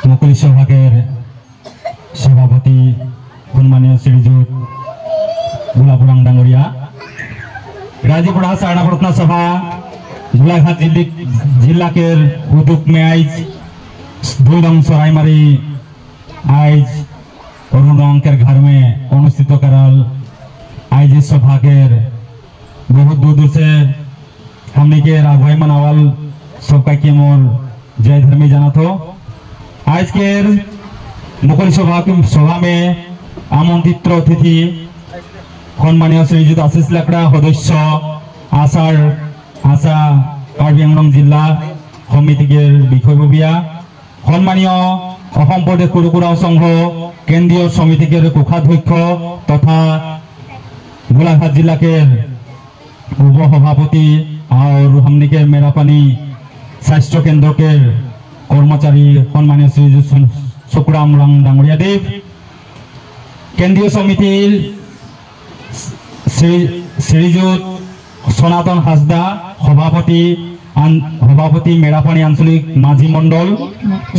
मुकुल सभा के सभापति सम्मानीय श्रीजुत गुलाबुरांग डांगरिया राजीपुरा सारणा प्रार्थना सभा गोलाघाट जिला के उद्योग में आज 2 नং सरायमारी आज अरुण रंग के घर में अनुष्ठित करल। आज इस सभा के बहुत दूर दूर से हमने के राघवाई मनावल सबका के मोर जय धर्मी जाना थो। आज के मुकुल सभा में आमंत्रित अतिथि सम्मानीय श्रीजुत आशीष लाकड़ा सदस्य आशा कार्बी आंगलং जिला समिति के বিষয়ববীয়া सम्मानीय असम प्रदेश कुरुकुरा संघ केंद्रीय समिति के कोषाध्यक्ष तथा गोलाघाट जिला के उप सभापति और हमने के मेरापानी स्वास्थ्य केंद्र के कर्मचारी सम्मानीय श्री सुकुराम रंग डांगरिया देव केंद्रीय समिति श्रीजुत सनातन हासदा सभापति मेरापानी आंचलिक माझी मंडल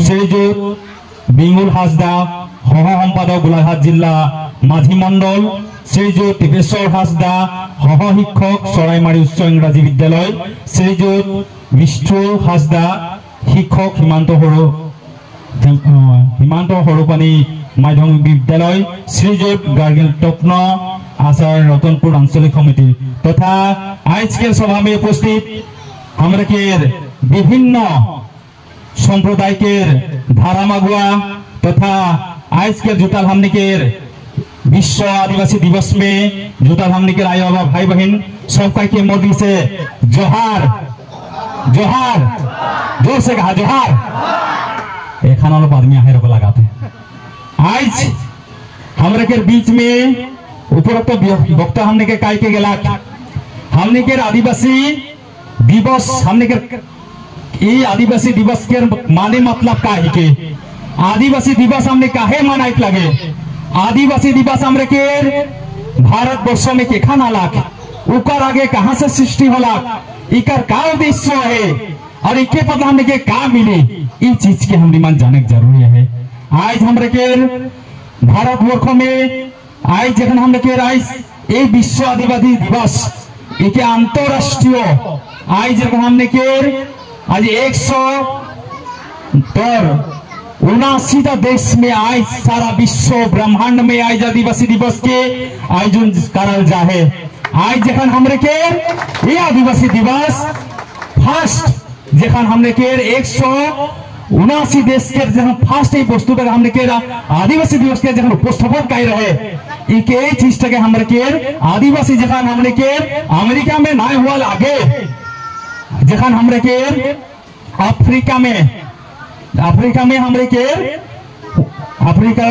श्रीजुत बिंगुल हासदा सह सम्पादक गोलाघाट जिला माझी मंडल श्रीजुत टिपेश्वर हासदा सह शिक्षक सरायमारी उच्च इंग्राजी विद्यालय श्रीजुत विष्णु हासदा शिक्षक हिमांत हरुपानी माध्यमिक विद्यालय श्रीजुत गार्गेल टप्न आचार्य रतनपुर आंचलिक समिति तथा आज के सभा में उपस्थित हमारे के विभिन्न संप्रदाय के धारा मागुआ तथा आज के जुटाल हमने के विश्व आदिवासी दिवस में जुटाल हमने के आया बाबा भाई बहन सबका के मोदी से जोहार जोहार जोर से कहा जोहार। एक खाना लोग आदमी आहर को लगाते हैं। आज हमारे के बीच में उपरोक्त वक्ता हमने के काय के गेला हमने के आदिवासी दिवस हमने के ये आदिवासी दिवस के माने मतलब का है के आदिवासी दिवस हमने काहे मनाइक लगे आदिवासी दिवस हमरे के भारत वर्ष में के खाना लाख उकर आगे कहां से सृष्टि होला इकर का उद्देश्य है और इके पता हमने के का मिले ई चीज के हमने मन जाने जरूरी है। आज हमरे के भारत वर्ष में आज जखन हमरे के आज एक विश्व आदिवासी दिवस इके अंतरराष्ट्रीय आज जखन हमने के आज 179 देश में आज सारा विश्व ब्रह्मांड में आज आदिवासी दिवस के आयोजन करल जाए। आज जखन हमरे के ये आदिवासी दिवस फर्स्ट जखन हमरे के 179 देश के जखन फर्स्ट वस्तु तक हमरे के आदिवासी दिवस के जखन उपस्थापन कर रहे इके चीज के हमरे के आदिवासी जखन हमरे के अमेरिका में ना हुआ आगे जखन हमरे के अफ्रीका में हमरे के अफ्रीका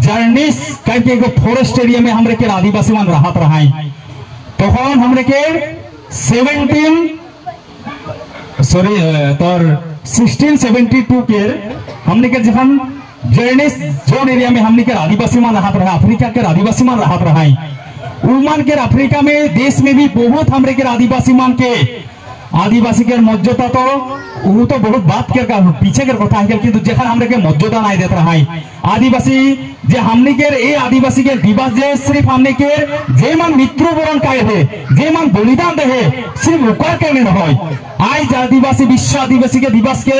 जर्निस करके एगो फॉरेस्ट एरिया में हमरे के आदिवासी मन रहत रहाई तो हमरे के 1672 के हमने के जखन जर्निस जोन एरिया में हमने के आदिवासी मन रहत रहा अफ्रीका के आदिवासी मन रहत रहाई उमन के अफ्रीका में देश में भी बहुत हमरे के आदिवासी मन के आदिवासी के मर्यादा तो वो तो बहुत बात के पीछे के कथा है किंतु जखन हमरे के मर्यादा नहीं देत रहा आदिवासी जे हमने के ए आदिवासी के दिवस जे सिर्फ हमने के जे मन मृत्युवरण काहे है जे मन बलिदान दे सिर्फ ओकर के नहीं होय आज आदिवासी विश्व आदिवासी के दिवस के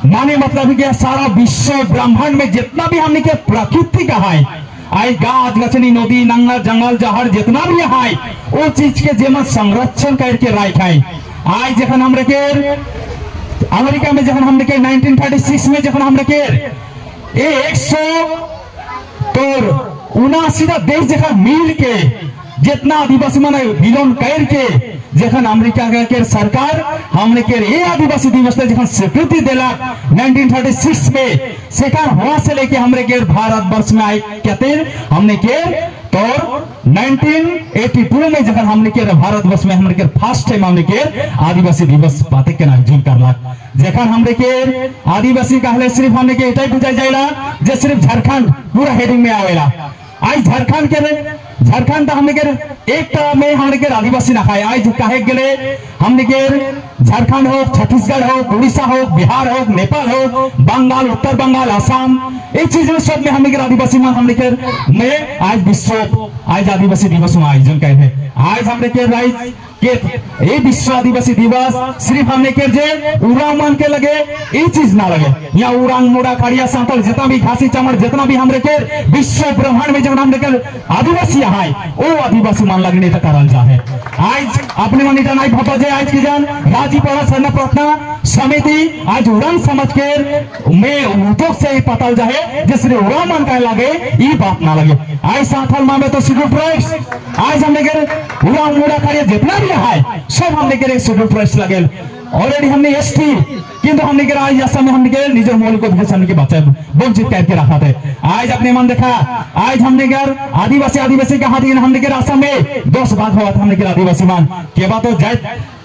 माने मतलब कि सारा विश्व ब्रह्मांड में जितना भी हमने के प्रकृति का है आई गाछ गछनी नदी नंगा जंगल जहर जितना भी है वो चीज के जेमन संरक्षण करके राख है। आज जखन हमरे के अमेरिका में जखन हमरे के 1936 में जखन हमरे के 179 देश जखन मिल के जितना आदिवासी मन विलन करके जखन अमेरिका के सरकार हमने के ये आदिवासी दिवस जखन स्वीकृति दिला 1936 में सेखान हुआ से लेके हमरे के भारत वर्ष में आए कहते हमने के तो 1982 में जखन हमने के भारत वर्ष में हमने के फर्स्ट टाइम हमने के आदिवासी दिवस पाते के आयोजन करला जखन हमने के आदिवासी कहले सिर्फ हमने के एटाई बुझाई जाइला जे सिर्फ झारखंड पूरा हेडिंग में आवेला आज झारखंड हमने के एक में हमने के आदिवासी ना खाए आज कहे गले हमने के झारखंड हो छत्तीसगढ़ हो उड़ीसा हो बिहार हो नेपाल हो बंगाल उत्तर बंगाल असम एक चीज में सब में हमने के आदिवासी मान हमने के में आज विश्व आज आदिवासी दिवस में आयोजन करे हैं आज हमने के राइज ये विश्व आदिवासी दिवस सिर्फ हमने के जे उरांग मान के लगे ये चीज ना लगे यहाँ उरांग मोड़ा खड़िया सांतल जितना भी घासी चमड़ जितना भी हमरे के विश्व ब्रह्मांड में जब हमने के आदिवासी है वो आदिवासी मान लगने तक करल जा है आज अपने मन इतना नहीं भापा जे आज की जान राजीपाड़ा सरना प्रार्थना समिति आज उड़ान समझ के में उद्योग से पता जाए जिसने उड़ान मान का लगे ये बात ना लगे आज साथल मामे तो शेड्यूल ट्राइब्स आज हमने के उड़ान मोड़ा खड़िया जितना भी है सब हमने के शेड्यूल ट्राइब्स लगे ऑलरेडी हमने एसटी किंतु हमने के आज असम में हमने के निजर मौलिक अधिकार हमने के बच्चे वंचित करके रखा थे आज अपने मन देखा आज हमने के आदिवासी के हाथ हमने के असम में 10 बात हुआ था हमने के आदिवासी मान के बात तो जात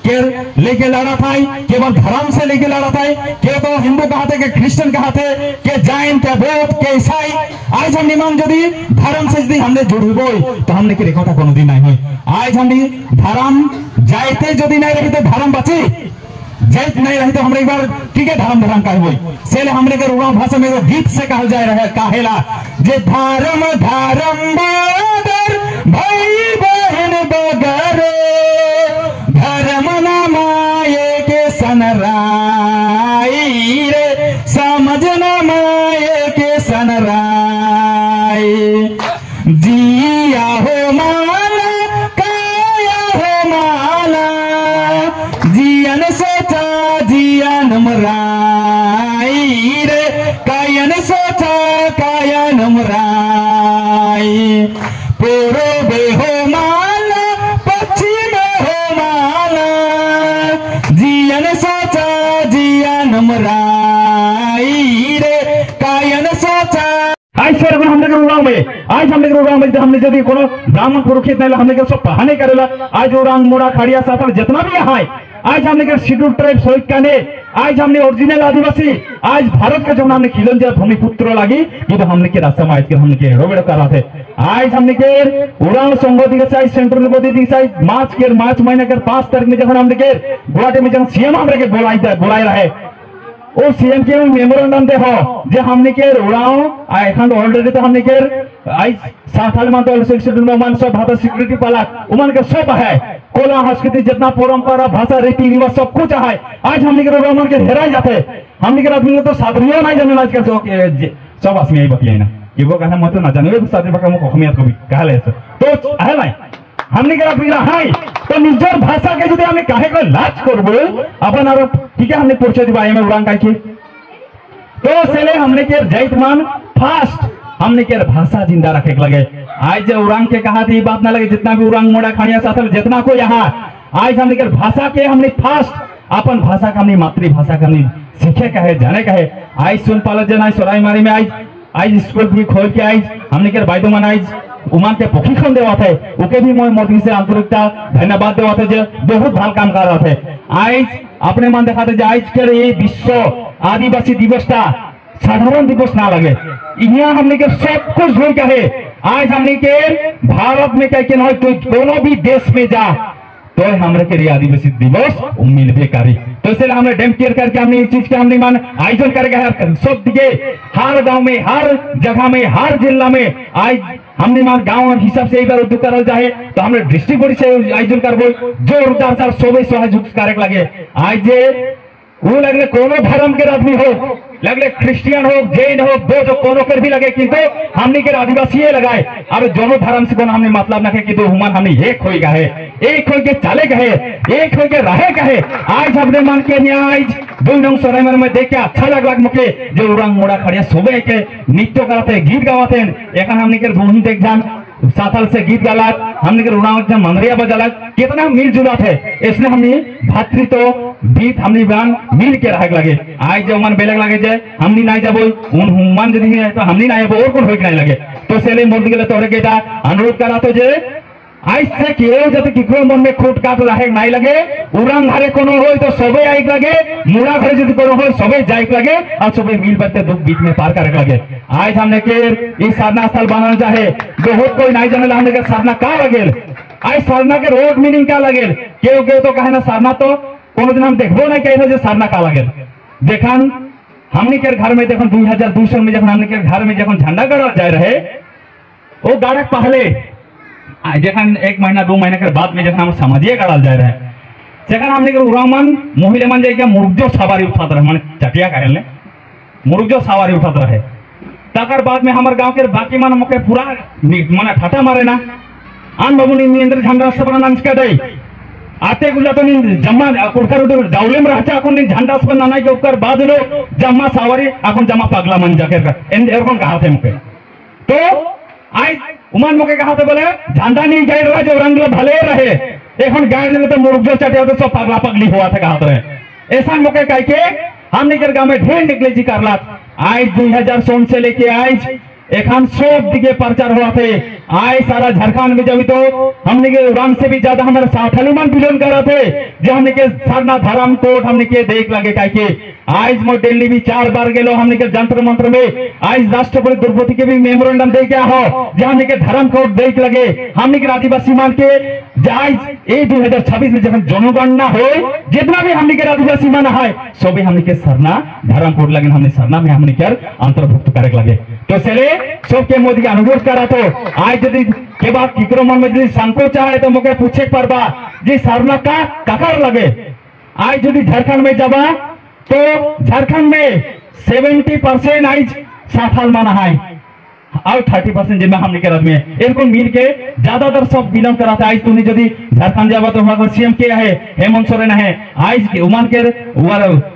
के लेके लड़ा था केवल धर्म से लेके लड़ा था के तो हिंदू कहते के क्रिश्चियन कहते के जैन के बौद्ध के ईसाई आज हमने मान यदि धर्म से यदि हमने जुड़बो तो हमने के रेखा कोनो दिन नहीं हुई आज हमने धर्म जाते यदि नहीं रही तो धर्म बचे जैत नहीं रही तो हमरे एक बार ठीक है धर्म का हुई सेले हमरे के रुआ भाषा में गीत से कहल जाए रहे काहेला जे धर्म बदर भाई बहन बगरे धर्म न माये के सनराई रे समझ न माये के सनराई जिया हो माला काया हो माला जियन सोचा जियन मराई रे कायन सोचा कायन मराई पूर्व हो माला पश्चिम हो माला जियन सोचा जियन मराई रे कायन सोचा आज सर हमने प्रोग्राम में आज हमने प्रोग्राम में हमने यदि कोनो ब्राह्मण पुरोहित नहीं हमने सब पढ़ाने करेला आज उरांग मोड़ा खड़िया साथल जितना भी है आज हमने के शेड्यूल ट्राइब शहीद करने आज हमने ओरिजिनल आदिवासी आज भारत का जो हमने खिलन जब भूमिपुत्र लगी ये तो हमने के रास्ता में आज के हमने के रोबेड़ कर रहा थे आज हमने के उड़ान संगोदी के साइड सेंट्रल गोदी के साइड मार्च महीने के 5 तारीख में जब हमने के गुवाहाटी में जब सीएम हमने के बोलाई रहे ओ सीएम के मेमोरेंडम दे हो जे हमने के उड़ाओ एखन ऑलरेडी तो हमने के आज साथाल मान तो शेड्यूल में मान सब भाषा सिक्योरिटी पाला उमन के सब है कोला संस्कृति जितना परंपरा भाषा रीति रिवाज सब कुछ है आज हमने के रोमन के हेराई जाते हमने के आदमी तो सादरियो नहीं जाने आज के सब आदमी यही बतियाई ना ये वो कहना मत ना जाने सादरी भाषा में कहमियत कभी कहले तो है ना हमने के आदमी है तो निजर भाषा के यदि हमें काहे को लाज करबो अपन और ठीक है हमने परिचय दिवाई में उड़ान काहे तो सेले हमने के जैतमान फास्ट हमने के भाषा जिंदा रखे लगे आज जो उड़ांग के कहा थी बात ना लगे जितना भी उड़ांग मोड़ा खानिया साथल जितना को यहाँ आज हमने के भाषा के हमने फास्ट अपन भाषा का हमने मातृभाषा का हमने सीखे कहे जाने कहे आज सुन पाल जन सोराई मारी में आज स्कूल भी खोल के आज हमने के बाइदो मन आज उमान के प्रशिक्षण देवा थे उके भी मैं मोदी से आंतरिकता धन्यवाद देवा थे जो बहुत भल काम कर रहा थे आज अपने मन देखा थे आज के ये विश्व आदिवासी दिवस का साधारण दिवस ना लगे यहाँ हमने के सब कुछ हो कहे आज हमने के भारत में कह के दोनों भी देश में जा तो हमारे के आदिवासी दिवस मिलबे करी तो इसलिए हमने डेम केयर करके हमने इस चीज के हमने मान आयोजन करेगा सब दिखे हर गांव में हर जगह में हर जिला में आज हमने मान गांव हिसाब से एक बार उद्योग करल जाए तो हमने डिस्ट्रिक्ट बॉडी से आयोजन करबो जोरदार सर सोबे सहयोग करे लगे आज जे वो लगले कोनो धर्म के आदमी हो लगले क्रिश्चियन हो जैन हो बौद्ध कोनो कर भी लगे किंतु हमने के आदिवासी लगाए और दोनों धर्म से कोनो हमने मतलब ना कि तो हुमान हमने एक होई गए एक हो के चले गए एक हो के रहे गए आज हमने मान के आज दो नंग सराय में देख के अच्छा लग मुके जो उड़ांग मोड़ा खड़िया सुबह के नृत्य कराते गीत गावाते एखन हमने के भूमि देख जान साथल से गीत गालक हमने के रुणा मंदरिया बजालक कितना मिलजुला थे इसलिए हमने भातृत्व गीत हमने बयान मिल के रह लगे आज जो मन बेलग लगे जाए हमने नहीं जब उन हुमान यदि है तो हमने नहीं और कौन हो नहीं लगे तो सेले मोदी के तोरे के अनुरोध करा तो जे आज से केव जाते किकरो मन में खोट काट लाहे नहीं लगे उरांग घरे कोनो होय तो सबे आइक लगे मुड़ा घरे जदि कोनो होय सबे जाइक लगे और सबे मिल बत्ते दुख बीच में पार करके लगे। आज हमने के ई साधना स्थल बनाना चाहे बहुत कोई नहीं जाने हमने के साधना का लगेल। आज साधना के रोड मीनिंग का लगेल केव तो कहे ना साधना तो कोनो दिन हम देखबो नहीं कहे जे साधना का लगेल। देखन हमने के घर में देखन 2002 में जखन हमने के घर में जखन झंडा गाड़ा जाए रहे वो गाड़ा पहले जखन 1 महीना 2 महीना के बाद में जखन हम समाजिए गाड़ा जाए रहे जखन हमने के उरामन महिला मन जाए मुर्गजो सवारी उठाते रहे माने चटिया कहले मुर्गजो सवारी उठाते रहे। तकर बाद में हमारे गांव के बाकी मन मके पूरा माने ठाटा मारे ना आन बाबू निंद्र झंडा सपना नाम के दई आते गुजा तो जम्मा कुड़कर डाउले में रहते अखन झंडा सपना नाना के ऊपर बाद लो जम्मा सवारी अखन जम्मा पगला मन जाके एरकम कहा थे मुके तो आज उमान मुके कहा थे बोले झंडा नहीं गाड़ रहा जो रंग भले रहे एखन गाड़ दिले तो मुर्गजो चटिया तो सब पगला पगली हुआ था कहा रहे ऐसा मुके कह के हमने के गांव में ढेर निकले जी करला। आज 2016 से लेके आज एखन सब दिखे प्रचार हुआ थे। आज सारा झारखंड में जब तो हमने के उड़ान से भी ज्यादा हमारे साथी मन बिलोन कर रहे थे जो हमने के साधना धर्म कोट हमने के देख लगे कह आज मैं दिल्ली भी 4 बार गेलो हमने के जंतर मंत्र में आज राष्ट्रपति द्रौपदी के भी मेमोरेंडम दे क्या हो जो हमने के धर्म कोट देख लगे हमने के आदिवासी मान के आज 2026 में जब जनगणना हो जितना भी हमने के आदिवासी माना है सभी हमने के सरना धर्म कोट लगे हमने सरना में हमने के अंतर्भुक्त करे लगे। तो चले सबके मोदी के अनुरोध करा तो आज यदि के बाद किकरो मन में यदि संकोच है तो मुके पूछे परबा जे सरना का ककर लगे। आज यदि झारखंड में जाबा तो झारखंड में 70% आज साथाल माना है और 30% जिम्मे हमने के आदमी इनको मिल के ज्यादातर सब बिलोंग कराते। आज तुमने यदि झारखंड जाबा तो हमारा सीएम के है हेमंत सोरेन है आज उमान के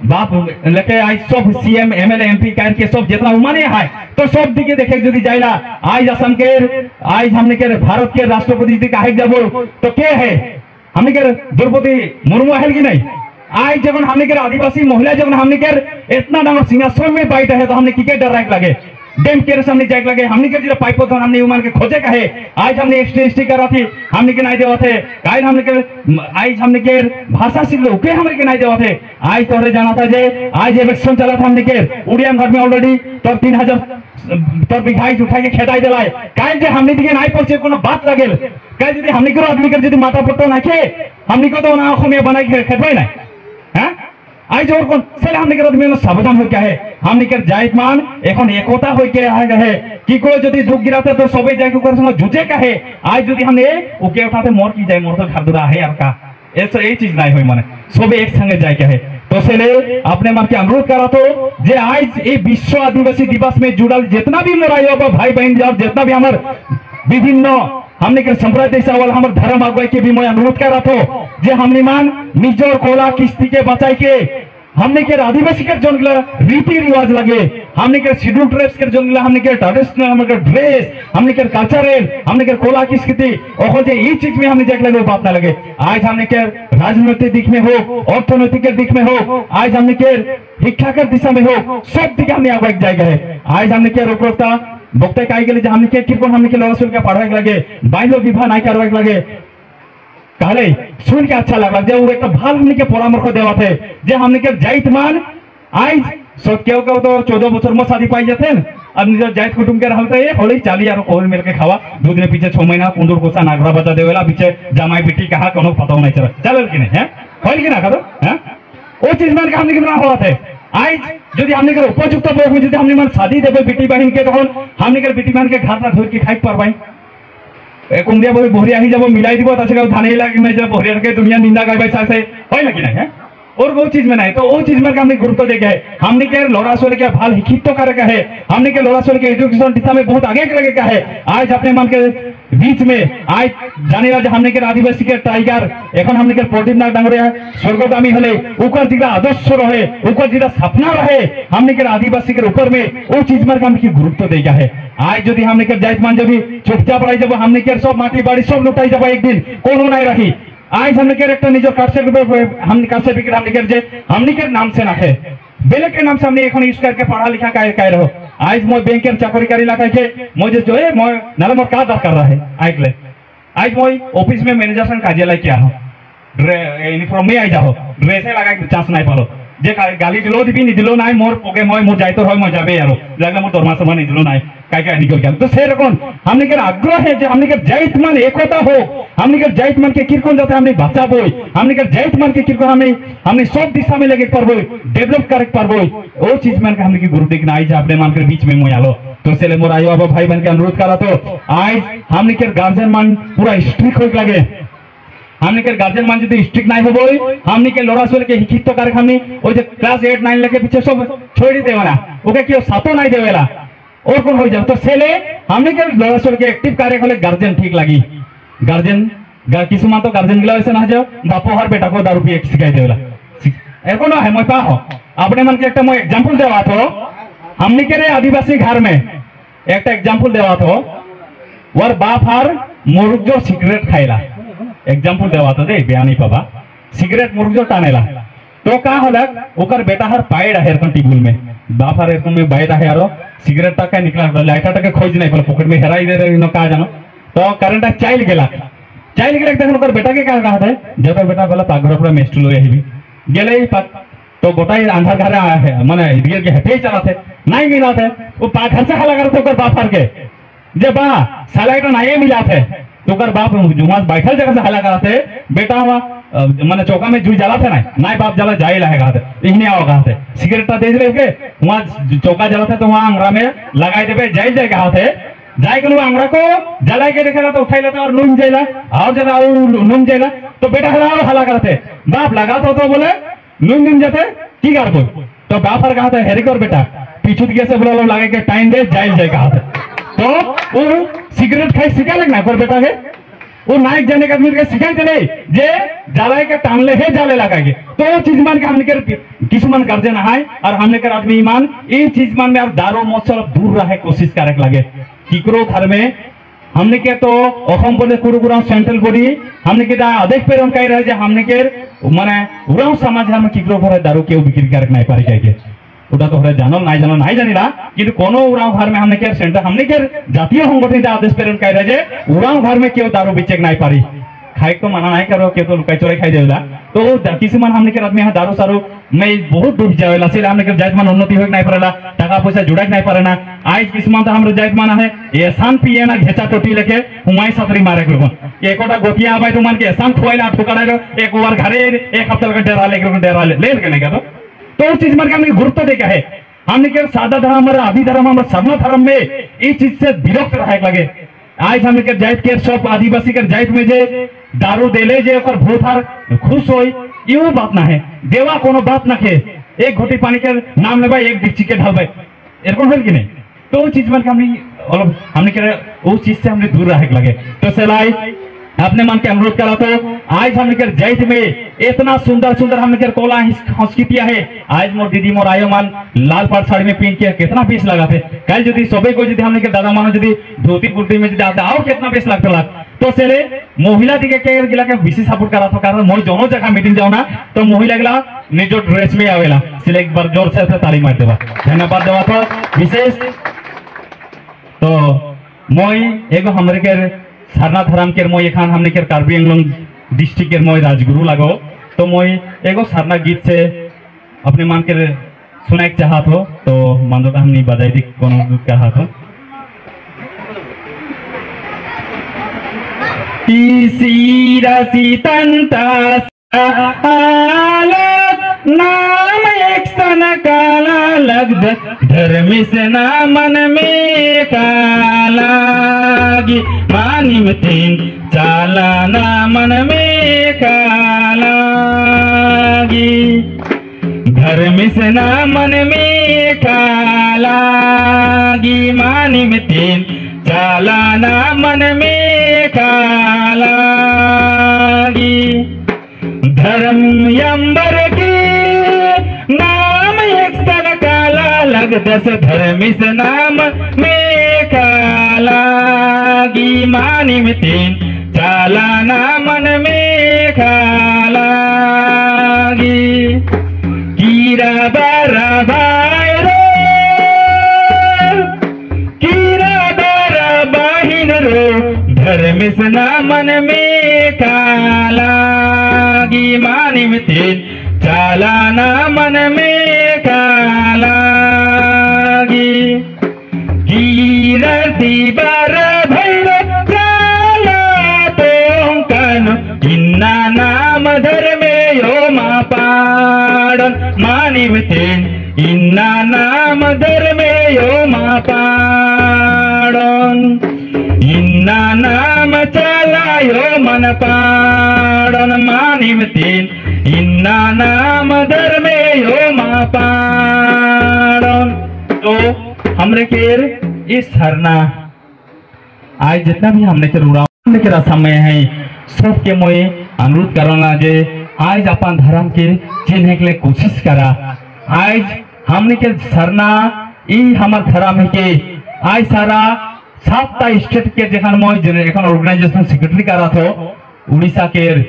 बाप लेके आज सब सीएम एमएलए एमपी कर के सब जितना उमाने है तो सब दिखे देखे यदि जाइला आज असम के आज हमने के भारत के राष्ट्रपति यदि कहे जाबो तो के है हमने के द्रौपदी मुर्मू है कि नहीं। आज जब हमने के आदिवासी महिला जब हमने के इतना डांगर सिंहासन में बैठे है तो हमने की डर लगे डैम के सामने जाए लगे हमने के जो पाइप तो हमने उमान के खोजे कहे आज हमने एक्सटी करा थी हमने के नहीं देवा थे आज हमने के आज हमने के भाषा सीख लो के हमने के नहीं देवा थे आज तोहरे जाना था जे आज इलेक्शन चला था हमने के उड़िया घर में ऑलरेडी तब 3000 तब बिघाई उठा के खेदाई दिलाए काहे जे हमने दिखे नहीं पहुंचे कोनो बात लगेल काहे यदि हमने के आदमी के यदि माथा पट्टो ना के हमने को तो ना आंखों में बनाई खेदबै ना हैं आज और कौन से हमने के आदमी में सावधान हो क्या है हमने के जाइत मान एखन एकता हो के है कि को यदि दुख गिराते तो सबे जाके ओकर संग जुझे कहे आज यदि हमने ओके उठाते मोर की जाए मोर तो घर दुरा है यार का ऐसा ये चीज नहीं होई माने सबे एक संगे जाए कहे तो से ले अपने मन के अनुरोध करा तो जे आज ये विश्व आदिवासी दिवस में जुड़ल जितना भी मोरा यो भाई बहन जब जितना भी हमार विभिन्न हमने के संप्रदाय से वाला हमारे धर्म अगुवाई के भी मैं अनुरोध कर रहा था जे हमने मान मिजोर कोला किस्ती के बचाई के हमने के आदिवासी के जोन रीति रिवाज लगे हमने के शेड्यूल ट्राइब्स के जोन हमने के ट्रेडिशनल हमने के ड्रेस हमने के कल्चरल हमने के कोला किस्ती और जे ये चीज में हमने देख लगे बात ना लगे। आज हमने के राजनीतिक दिख में हो अर्थनैतिक दिख में हो आज हमने के शिक्षा के दिशा में हो सब दिखे हमने आगे जाएगा है। आज हमने के रोकता बक्ता कही गए हमने के किरकोन हमने के लड़ा सुन के पढ़ाई लगे बाइलो विवाह नहीं करवाई लगे कहले सुन के अच्छा लगा जे एक भाल हमने के परामर्श देवा थे जे हमने के जाइत मान आज सब केव के तो 14 बছর में शादी पाई जाते अब निज जाइत कुटुंब के रहते होली चाली और कोल मिल के खावा दूध ने पीछे 6 महीना कुंदूर कोसा नागरा बजा देवेला पीछे जमाई बेटी कहा कोनो पता नहीं चला चल कि नहीं है होल कि ना करो हैं ओ चीज मान के हमने के ना हुआ थे। आज यदि हमने के उपयुक्त बयस में यदि हमने मान शादी देबे बेटी बहन के तखन हमने के बेटी बहन के घाट ना धोर के खाइ परबाई कुंडिया बोली भोरिया ही जब मिलाई दिबो तसे धाने लागे में जब भोरिया के दुनिया निंदा गाइबा सासे होय ना कि नहीं है और वो चीज में नहीं तो वो चीज में हमने गुरुत्व दे गए हमने के लड़ा सोले के भाल हिखित तो करे का है हमने के लड़ा सोले के एजुकेशन दिशा में बहुत आगे लगे का है। आज अपने मन के बीच में आज जाने वाले हमने के आदिवासी के टाइगर एखन हमने के प्रदीप नाथ डांगरिया स्वर्गगामी हले ऊपर जिला आदर्श रहे ऊपर जिला सपना रहे हमने के आदिवासी के ऊपर में वो चीज में हमने की गुरुत्व दे गया है। आज यदि हमने के जाइत मान जब चुपचाप रही जब हमने के सब माटी बाड़ी सब लुटाई जब एक दिन कोनो नहीं रही आज हमने के एक निजर कास्ट सर्टिफिकेट हमने कास्ट सर्टिफिकेट हमने के जे हमने के नाम से ना है बेले के नाम से हमने एखन यूज करके पढ़ा लिखा कह रहो आज मैं बैंक के चाकरी करी ला के मुझे जो है मैं नाला मोर का दरकार रहा है आइकले आज मैं ऑफिस में मैनेजर संग काजे लाई क्या हो यूनिफॉर्म में आई जाओ ड्रेसे लगा चांस नहीं पालो जे गाली दिलो दिबी नि दिलो नाई मोर पोके मोर जाइतो হয় মই যাবে আরো লাগলে মোর দরমা সময় নি দিলো নাই কাই কাই নিকল গেল তো সেরকম हमने के आग्रह है যে हमने के जाइत मान एकता हो हमने के जाइत मान के किरकोन जाते हमने বাঁচাবো हमने के जाइत मान के किरकोन हमने सब दिशा में लेके पारबो डेवलप करे पारबो वो चीज मान के हमने की गुरु देखना आई जा अपने मान के बीच में মই आलो तो सेले मोर आयो बाबा भाई बहन के अनुरोध करा तो आज हमने के गार्जियन मान पूरा स्ट्रिक्ट हो लगे हमने के गार्जियन मान जो स्ट्रिक्ट नहीं हो हमने के लड़ा छोड़ के शिक्षित तो करे हमने वो जो क्लास 8 9 लेके पीछे सब छोड़ देवेला ओके क्यों सातो नहीं देवेला और कौन हो जाए तो सेले हमने के लड़ा छोड़ के एक्टिव कार्य खोले गार्जियन ठीक लगी गार्जियन किसुमान तो गार्जियन गिला वैसे ना जाओ बापो हर बेटा को दारू पी सिखाई देवेला एको ना है मैं पाहो अपने मन के एक मैं एग्जांपल देवा तो हमने के रे आदिवासी घर में एक एग्जांपल देवा तो वर बाप हर मुर्गो सिगरेट खाइला एग्जांपल देवा तो दे बयानी पाबा सिगरेट मुर्गो टानेला तो का हलक ओकर बेटा हर पाइड है एरकन टेबल में बाप हर एरकन में बाइड है यारो सिगरेट ता का निकला लाइटर ता के खोज नहीं पड़े पॉकेट में हेराई दे नो का जानो तो करंट चाइल्ड गेला देखन ओकर बेटा के का कहत है जब बेटा बोला पागरो पूरा मेस्टुलो हेबी गेले तो गोटाई अंधार घर है माने रियल के हेपे चला थे नहीं मिला थे वो घर से हला करते ओकर बाप हर के जे बा साला तो नहीं मिला थे तो कर बाप जुमास बैठल जगह से हला कराते बेटा माने चौका में जुई जला थे ना बाप जला जाए लाएगा इहने आओगा थे सिगरेट दे दे के वहां चौका जला थे तो वहां अंगरा में लगाई देबे जाई जाएगा थे जाए के अंगरा को जलाई के देखेला तो उठाई लेता और नून जाइला और जला नून जाइला तो बेटा हला कराते बाप लगा तो बोले नून जाते की कर को तो बाप हर कहा था हेरी कर बेटा पीछू दिए से बोला लगे के टाइम दे जाइल जाए कहा था तो वो सिगरेट खाई सिखा लगना पर बेटा के वो नाइक जाने का आदमी के सिखाई थे नहीं जे जाले के टांगले है जाले लगाएंगे तो वो चीज मान के हमने के किसमान गार्जियन है और हमने के आदमी ईमान ये चीज मान में आप दारू मौत से दूर रहे कोशिश करे लगे किकरो घर में हमने के तो अखम बोले कुरुकुराम सेंट्रल बॉडी हमने के अदेख पे कह रहे जे हमने के माने उराव समाज हम किकरो घर दारू के बिक्री करे नहीं पारी जाएगे ওটা তো হরে জানো নাই জানি না কিন্তু কোন উড়াও घर में हमने के सेंटर हमने के জাতীয় সংগঠন आदेश प्रेरण कह रहे जे उड़ाव घर में केउ दारू बेचे नहीं पारी खाई तो मना नहीं करो के तो लुकाई चोरी खाई देला तो किसमान हमने के आदमी दारू सारू में बहुत डूब जावेला से हमने के जात मान उन्नति होय नहीं पारेला टाका पैसा जुड़ाई नहीं पारे ना आज किसमान तो हमरे जात मान है एसान पिए ना घेचा टोटी लेके हुमाई सतरी मारे को एकोटा गोतिया आबाई तो मान के एसान खुआइला ठुकाड़ा एक बार घरे एक हफ्ता का डेरा ले के नहीं का तो चीज मान के हमने गुरुत्व देखा है हमने के सादा धर्म हमारा आदि धर्म हमारा सवर्ण धर्म में इस चीज से विरक्त रहे लगे आज हमने के जाइत के सब आदिवासी के जाइत में जे दारू देले जे ओकर भूथार खुश होई यो बात ना है देवा कोनो बात ना के एक घोटी पानी के नाम लेबा एक डिक्ची के ढलबे एरकम होल कि नहीं तो चीज मान के हमने के वो चीज से हमने दूर रहे लगे तो सलाई अपने मन के अनुरोध करा तो आज हमने के जाइत में इतना सुंदर सुंदर हमने के कोला संस्कृतियां है आज मोर दीदी मोर आयो मान लाल पाट साड़ी में पहन के कितना पीस लगा थे कल यदि सबे को यदि हमने के दादा मानो यदि धोती कुर्ती में यदि आता और कितना पीस लगता ला तो सेले महिला दिखे के गिला के विशेष सपोर्ट करा था कारण मोर दोनों जगह मीटिंग जाओ ना तो महिला गिला निजो ड्रेस में आवेला सिले एक बार जोर से ताली मार देवा धन्यवाद देवा तो विशेष तो मोई एगो हमरे के सारनाथ धर्म के मोई एखान हमने के कार्बी आंगलंग डिस्ट्रिक्ट के मोई राजगुरु लगो तो मोई एगो सारनाथ गीत से अपने मान के सुनाई चाहत हो तो मानता हमने बजाई दी कोनो चाहत हो नाम एक सन काला लगद धर्म से ना मन में कालागी मानी में तीन चाला ना मन में कालागी धर्म से ना मन में कालागी मानी में तीन चाला ना मन में कालागी धर्म यंबर की नाम एक सन काला लग दस धर्म इस नाम में कालागी मानी में तीन चाला ना मन में कालागी कीरा बारा भाई रो कीरा बारा बाहिन रो धर्म कृष्ण मन में कालागी मानिम तेन चालाना मन में कालागी कीरति बार भैर काला तोंकन इन्ना नाम धर्मे यो मापाडन मानिम तेन इन्ना नाम धर्मे यो मापाडन इन्ना नाम चलायो मन पाडन मानिम तेन इन्ना नाम धर्मे यो मापाडन। तो हमरे केर इस हरना आज जितना भी हमने के रुड़ा के रसम में है सबके मोए अनुरोध करना जे आज अपन धर्म के चिन्ह के लिए कोशिश करा। आज हमने के सरना ई हमार धर्म है के आज सारा 7टा स्टेट के जखन मोय एखन ऑर्गेनाइजेशन सेक्रेटरी करा थो उड़ीसा के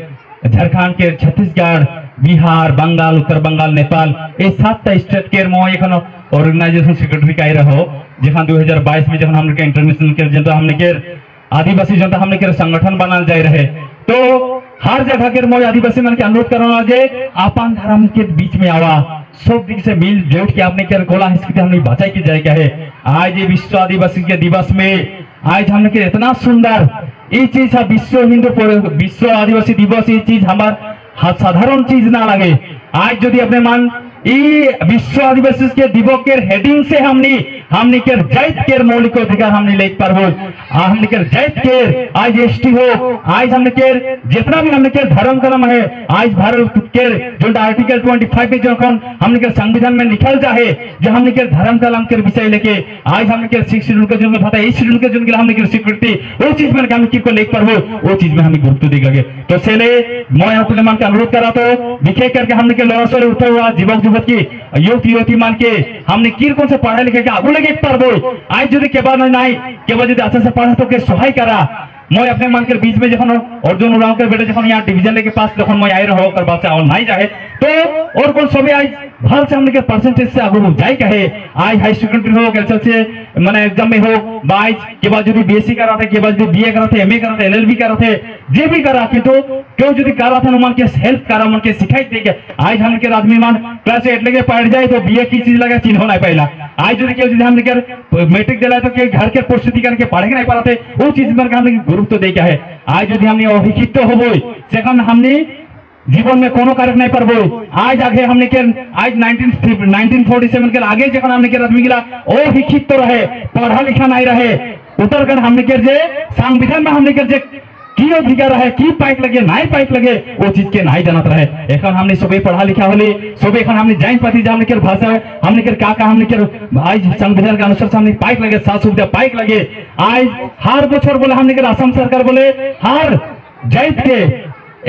झारखंड के छत्तीसगढ़ बिहार बंगाल उत्तर बंगाल नेपाल ये 7टा स्टेट के मोय एखन ऑर्गेनाइजेशन सेक्रेटरी का रहो जखन 2022 में जखन हमने के इंटरनेशनल के जनता हमने के आदिवासी जनता हमने के संगठन बनाल जाए रहे तो हर जगह के मोय आदिवासी मन के अनुरोध करना जे अपन धर्म के बीच में आवा सब दिख से मिल जुट के आपने के गोला संस्कृति हमने बचाई की जाए क्या है। आज ये विश्व आदिवासी के दिवस में आज हमने के इतना सुंदर ये चीज है विश्व आदिवासी दिवस ये चीज हमार साधारण चीज ना लगे। आज यदि अपने मान विश्व आदिवासी के दिवस के हेडिंग से हमने के जाइत के मौलिक अधिकार हमने ले पारबो हमने के जाइत के आज एसटी हो आज हमने के जितना भी हमने के धर्म कर्म है आज भारत के जो आर्टिकल 25 में जो हमने के संविधान में लिखल जाए जो हमने के धर्म कर्म के विषय लेके आज हमने के 6 शेड्यूल के जो पता है 8 शेड्यूल के जो हमने के स्वीकृति वो चीज में हम को ले पारबो वो चीज में हमें गुरुत्व देगा। तो सेले मैं अपने मन का अनुरोध करा तो विशेष करके हमने के लड़ा सर उठा हुआ युवक युवती युवती मान के हमने किर कौन से पढ़ाई लिखे के आगू लगे पारबो आज जो केवल नहीं केवल जो अच्छा से पढ़ा तो के सहाय करा मैं अपने मन के बीच में जखन अर्जुन उराव के बेटे जखन यहाँ डिवीजन के पास जखन मैं आई रहो कर बात और नहीं जाए तो और कौन सभी आज भल से हमने के परसेंटेज से आगू जाए कहे आज हाई सेकेंडरी हो एल से माने एग्जाम में हो बाइज के बाद जो बीएससी करा थे के बाद जो बीए करा थे एमए करा थे एलएलबी करा थे जे भी करा के तो क्यों जो करा था मन के हेल्प करा मन के सिखाई दे के आज हम के आदमी मान क्लास 8 लेके पढ़ जाए तो बीए की चीज लगा चिन्ह नहीं पाइला आज जो क्यों हम मैट्रिक दिला तो के घर के परिस्थिति करके पढ़े नहीं पाते वो चीज में हमने गुरुत्व दे के है। आज यदि हमने अशिक्षित होबो सेकंड हमने जीवन में कोनो कार्य नहीं पारबो आज आगे हमने के आज 1947 के आगे जखन हमने के आदमी गिला अशिक्षित तो रहे पढ़ा लिखा नहीं रहे उत्तरखंड हमने के जे संविधान में हमने के जे की अधिकार है की पाइप लगे नहीं पाइप लगे वो चीज के नहीं जानत रहे एखन हमने सबे पढ़ा लिखा होली सबे एखन हमने जान पाती हमने के भाषा हमने के का हमने के आज संविधान के अनुसार हमने पाइप लगे 7 सुविधा पाइप लगे आज हर बछर बोले हमने के असम सरकार बोले हर जाइत के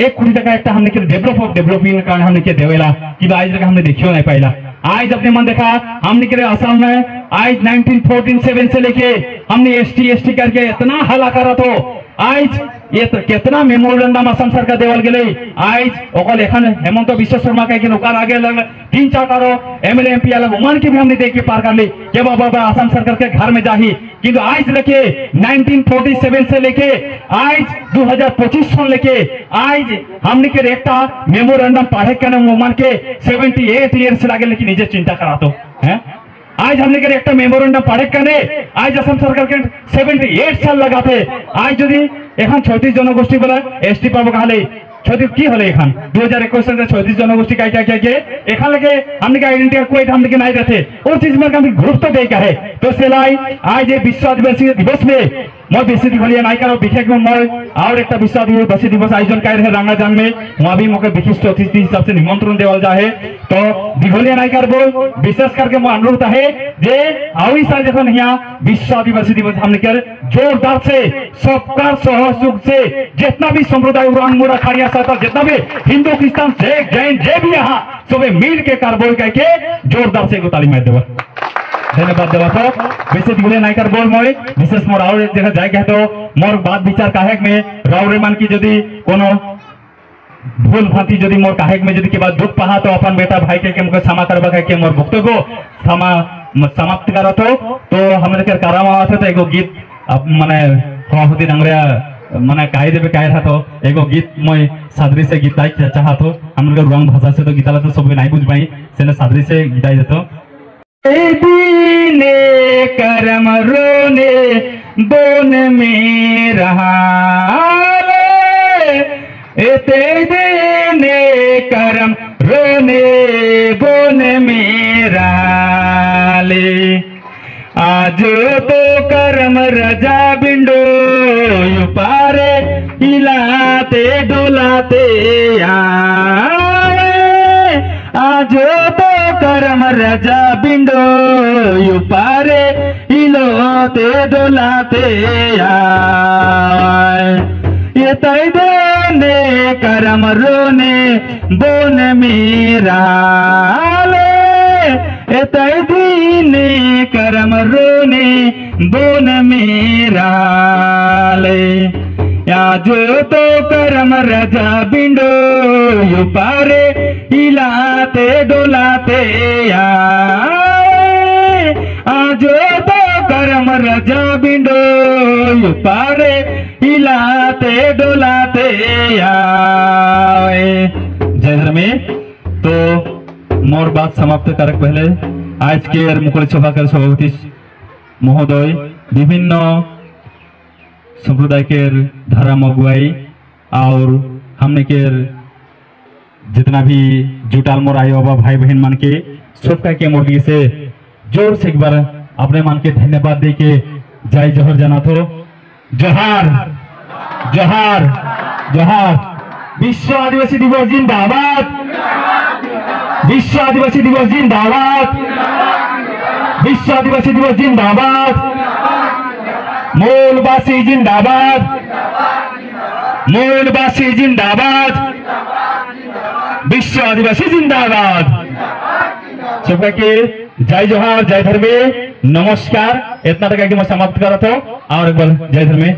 1 कोटी टका एक हमने के डेवलपमेंट कारण हमने के देवेला कि आज तक हमने देखियो नहीं पाइला। आज अपने मन देखा हमने के असम में आज 1947 से लेके हमने एसटी करके इतना हला करा तो आज ये तो कितना मेमोरेंडम असम सरकार देवल गले आज ओकल एखन हेमंत विश्व शर्मा के ओकर आगे लग 3-4 टारो एमएलए एमपी अलग उमन के भी हमने देख के पार कर ली के बाबा असम सरकार के घर में जाही किंतु आज लेके 1947 से लेके आज 2025 से लेके आज हमने के एकटा मेमोरेंडम पढ़े के उमन के 78 इयर्स लागे लेकिन निजे चिंता करा तो हैं आज हमने के एक मेमोरेंडम पढ़े करने आज असम सरकार के 78 साल लगा थे आज यदि एखन 36 जनगोष्ठी बोला एसटी पाबो कहले 36 की होले एखन 2021 से 36 जनगोष्ठी का क्या के एखन लगे हमने के आइडेंटिटी कोड हमने के नहीं देते और चीज में हम गुरुत्व दे का है। तो सेलाई आज ये विश्व आदिवासी दिवस में मैं बेसी दिखलिए नहीं करो विशेष में मैं और एक विश्व आदिवासी दिवस आयोजन कर रहे रंगाजान में वहां भी मौके विशिष्ट अतिथि हिसाब से निमंत्रण देवल जाए तो दिखलिए नहीं करबो विशेष करके मैं अनुरोध है जे आई साल जखन यहाँ विश्व आदिवासी दिवस हमने कर जोरदार से सबका सहयोग से जितना भी संप्रदाय उड़ान मुड़ा खाड़िया साथा जितना भी हिंदू क्रिश्चियन सिख जैन जे भी यहाँ सबे मिल के कारबो करके जोरदार से ताली मार देवा धन्यवाद देवा तो विशेष बोले नहीं कर बोल मैं विशेष मोर और जगह जाए के तो मोर बात विचार काहे में राउरे मान की यदि कोनो भूल भांति यदि मोर काहे में यदि के बाद दुख पहा तो अपन बेटा भाई के मुझे क्षमा करबा के मोर वक्तव्य समाप्त करत हो तो हमरे के कारामा थे तो एगो गीत माने हवाहुद्दीन अंग्रेया माने काहे देबे काहे रहा तो एगो गीत मैं सादरी से गीताई चाहा तो हम लोग रंग भाषा से तो गीताला तो सब नहीं बुझ पाई से सादरी से गीताई देतो दीने करम रोने बोन में रहा एते दीने करम रोने बोन में राले आज तो करम रजा बिंडो पारे हिलाते डोलाते आए आज तो करम रजा बिंडो पारे हिलोते डोलाते आए ये तय देने करम रोने बोन मेरा तय दीने करम रोने बोन मेरा आज तो करम रजा बिंडो पारे हिलाते डोलाते आज तो करम रजा बिंडो पारे हिलाते डोलाते जय धर्म तो मोर बात समाप्त करक पहले आज के मुकुल सभा के सभापति महोदय विभिन्न संप्रदाय के धर्म अगुवाई और हमने के जितना भी जुटाल मोर आए बाबा भाई बहन मान के सबका के मोदी से जोर से एक बार अपने मान के धन्यवाद दे के जय जोहर जाना तो जोहार जोहार जोहार। विश्व आदिवासी दिवस जिंदाबाद, विश्व आदिवासी दिवस जिंदाबाद, विश्व आदिवासी दिवस जिंदाबाद, मूलवासी जिंदाबाद, मूलवासी जिंदाबाद, विश्व आदिवासी जिंदाबाद। सबका के जय जोहार जय धर्मे नमस्कार। इतना तक मैं समाप्त कर रहा था और एक बार जय धर्मे।